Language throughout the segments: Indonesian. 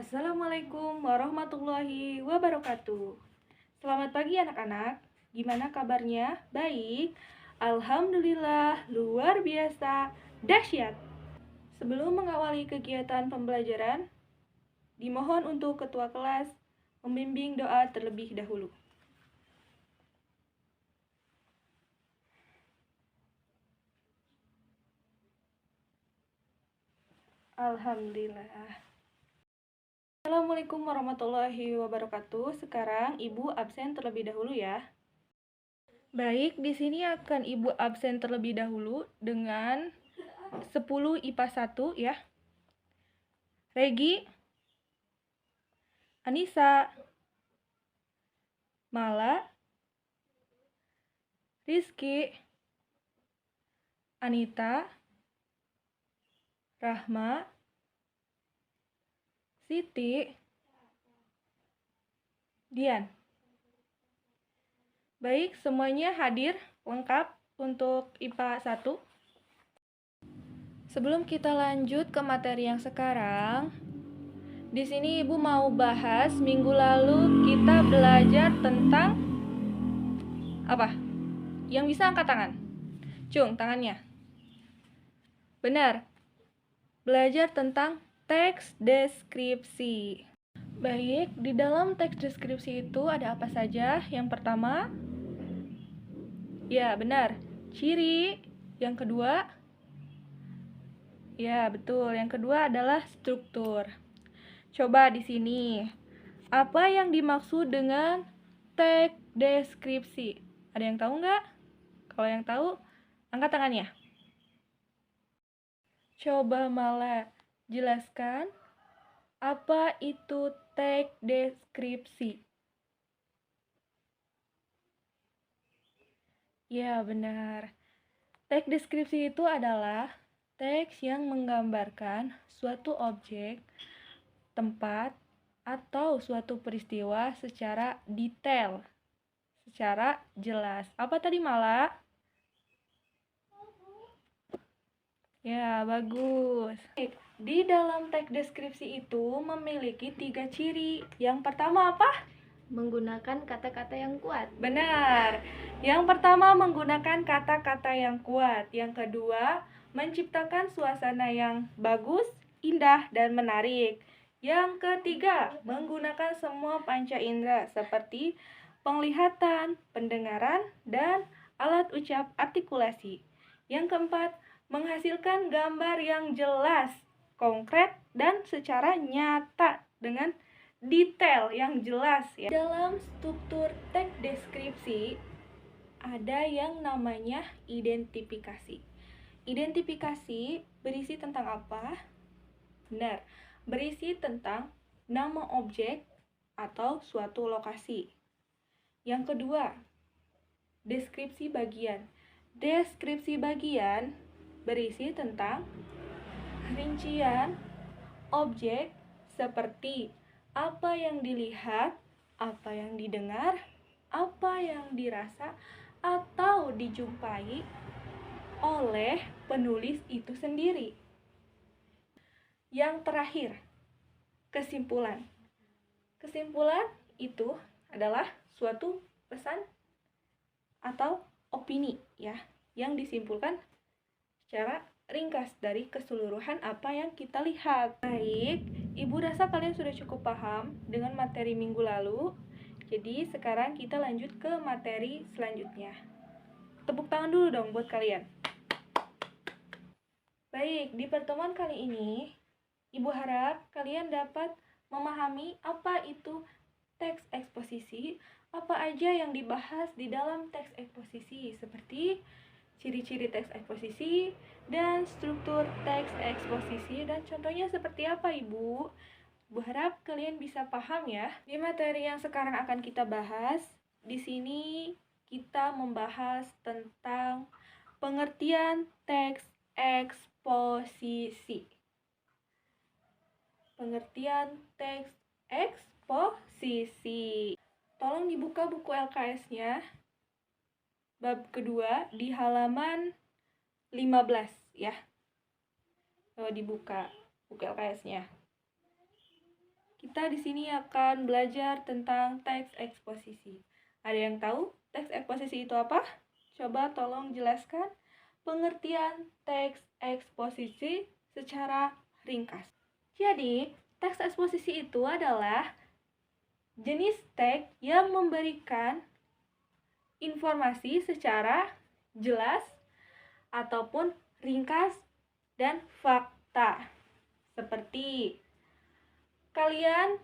Assalamualaikum warahmatullahi wabarakatuh. Selamat pagi anak-anak. Gimana kabarnya? Baik. Alhamdulillah, luar biasa, dahsyat. Sebelum mengawali kegiatan pembelajaran, dimohon untuk ketua kelas membimbing doa terlebih dahulu. Alhamdulillah. Assalamualaikum warahmatullahi wabarakatuh. Sekarang Ibu absen terlebih dahulu ya. Baik, di sini akan Ibu absen terlebih dahulu dengan 10 IPA 1 ya. Regi, Anissa, Mala, Rizky, Anita, Rahma, Siti, Dian. Baik, semuanya hadir lengkap untuk IPA 1. Sebelum kita lanjut ke materi yang sekarang, di sini Ibu mau bahas minggu lalu kita belajar tentang apa? Yang bisa angkat tangan. Cung, tangannya. Benar. Belajar tentang teks deskripsi. Baik, di dalam teks deskripsi itu ada apa saja? Yang pertama, ya benar, ciri. Yang kedua, ya betul, yang kedua adalah struktur. Coba di sini, apa yang dimaksud dengan teks deskripsi? Ada yang tahu nggak? Kalau yang tahu, angkat tangannya. Coba Mala jelaskan, apa itu teks deskripsi? Ya, benar. Teks deskripsi itu adalah teks yang menggambarkan suatu objek, tempat, atau suatu peristiwa secara detail, secara jelas. Apa tadi, Mala? Ya, bagus. Di dalam teks deskripsi itu memiliki 3 ciri. Yang pertama apa? Menggunakan kata-kata yang kuat. Benar. Yang pertama menggunakan kata-kata yang kuat. Yang kedua, menciptakan suasana yang bagus, indah, dan menarik. Yang ketiga, menggunakan semua panca indera seperti penglihatan, pendengaran, dan alat ucap artikulasi. Yang keempat, menghasilkan gambar yang jelas, konkret, dan secara nyata dengan detail yang jelas ya. Dalam struktur teks deskripsi ada yang namanya identifikasi. Identifikasi berisi tentang apa? Benar, berisi tentang nama objek atau suatu lokasi. Yang kedua, deskripsi bagian. Deskripsi bagian berisi tentang rincian objek seperti apa yang dilihat, apa yang didengar, apa yang dirasa, atau dijumpai oleh penulis itu sendiri. Yang terakhir, kesimpulan. Kesimpulan itu adalah suatu pesan atau opini ya, yang disimpulkan secara ringkas dari keseluruhan apa yang kita lihat. Baik, Ibu rasa kalian sudah cukup paham dengan materi minggu lalu. Jadi sekarang kita lanjut ke materi selanjutnya. Tepuk tangan dulu dong buat kalian. Baik, di pertemuan kali ini, Ibu harap kalian dapat memahami apa itu teks eksposisi, apa aja yang dibahas di dalam teks eksposisi, seperti ciri-ciri teks eksposisi, dan struktur teks eksposisi, dan contohnya seperti apa, Ibu? Ibu harap kalian bisa paham ya. Di materi yang sekarang akan kita bahas, di sini kita membahas tentang pengertian teks eksposisi. Pengertian teks eksposisi. Tolong dibuka buku LKS-nya. Bab kedua di halaman 15 ya. Coba dibuka buku LKS-nya. Kita di sini akan belajar tentang teks eksposisi. Ada yang tahu teks eksposisi itu apa? Coba tolong jelaskan pengertian teks eksposisi secara ringkas. Jadi, teks eksposisi itu adalah jenis teks yang memberikan informasi secara jelas ataupun ringkas dan fakta. Seperti kalian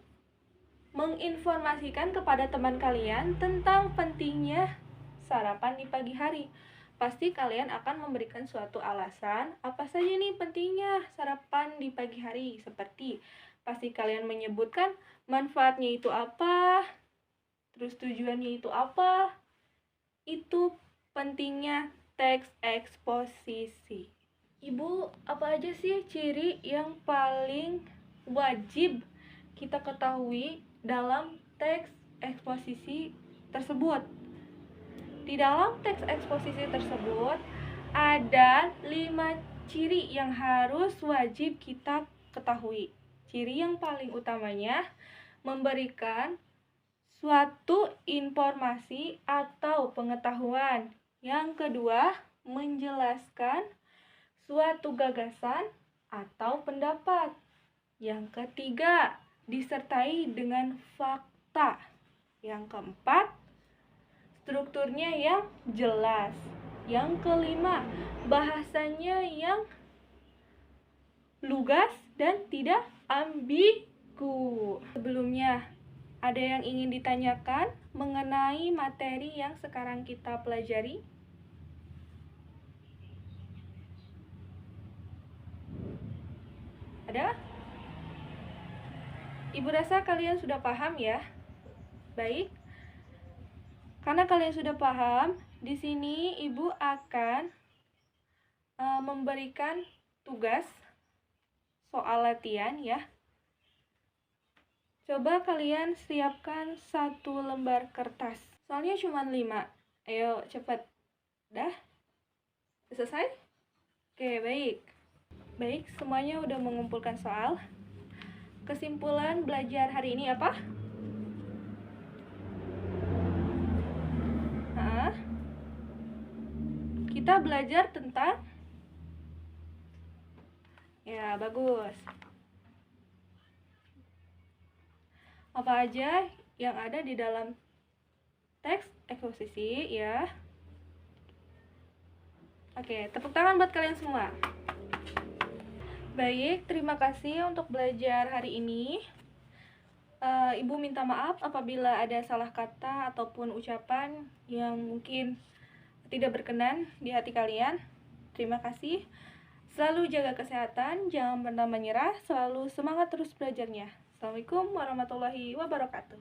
menginformasikan kepada teman kalian tentang pentingnya sarapan di pagi hari. Pasti kalian akan memberikan suatu alasan apa saja nih pentingnya sarapan di pagi hari. Seperti pasti kalian menyebutkan manfaatnya itu apa, terus tujuannya itu apa. Itu pentingnya teks eksposisi. Ibu, apa aja sih ciri yang paling wajib kita ketahui dalam teks eksposisi tersebut? Di dalam teks eksposisi tersebut ada 5 ciri yang harus wajib kita ketahui. Ciri yang paling utamanya memberikan suatu informasi atau pengetahuan. Yang kedua, menjelaskan suatu gagasan atau pendapat. Yang ketiga, disertai dengan fakta. Yang keempat, strukturnya yang jelas. Yang kelima, bahasanya yang lugas dan tidak ambigu. Sebelumnya, ada yang ingin ditanyakan mengenai materi yang sekarang kita pelajari? Ada? Ibu rasa kalian sudah paham ya? Baik. Karena kalian sudah paham, di sini Ibu akan memberikan tugas soal latihan ya. Coba kalian siapkan 1 lembar kertas. Soalnya cuma 5. Ayo cepat. Dah? Selesai? Oke, baik. Baik, semuanya udah mengumpulkan soal. Kesimpulan belajar hari ini apa? Kita belajar tentang ya, bagus. Apa aja yang ada di dalam teks eksposisi ya. Oke, tepuk tangan buat kalian semua. Baik, terima kasih untuk belajar hari ini. Ibu minta maaf apabila ada salah kata ataupun ucapan yang mungkin tidak berkenan di hati kalian. Terima kasih. Selalu jaga kesehatan, jangan pernah menyerah, selalu semangat terus belajarnya. Assalamualaikum warahmatullahi wabarakatuh.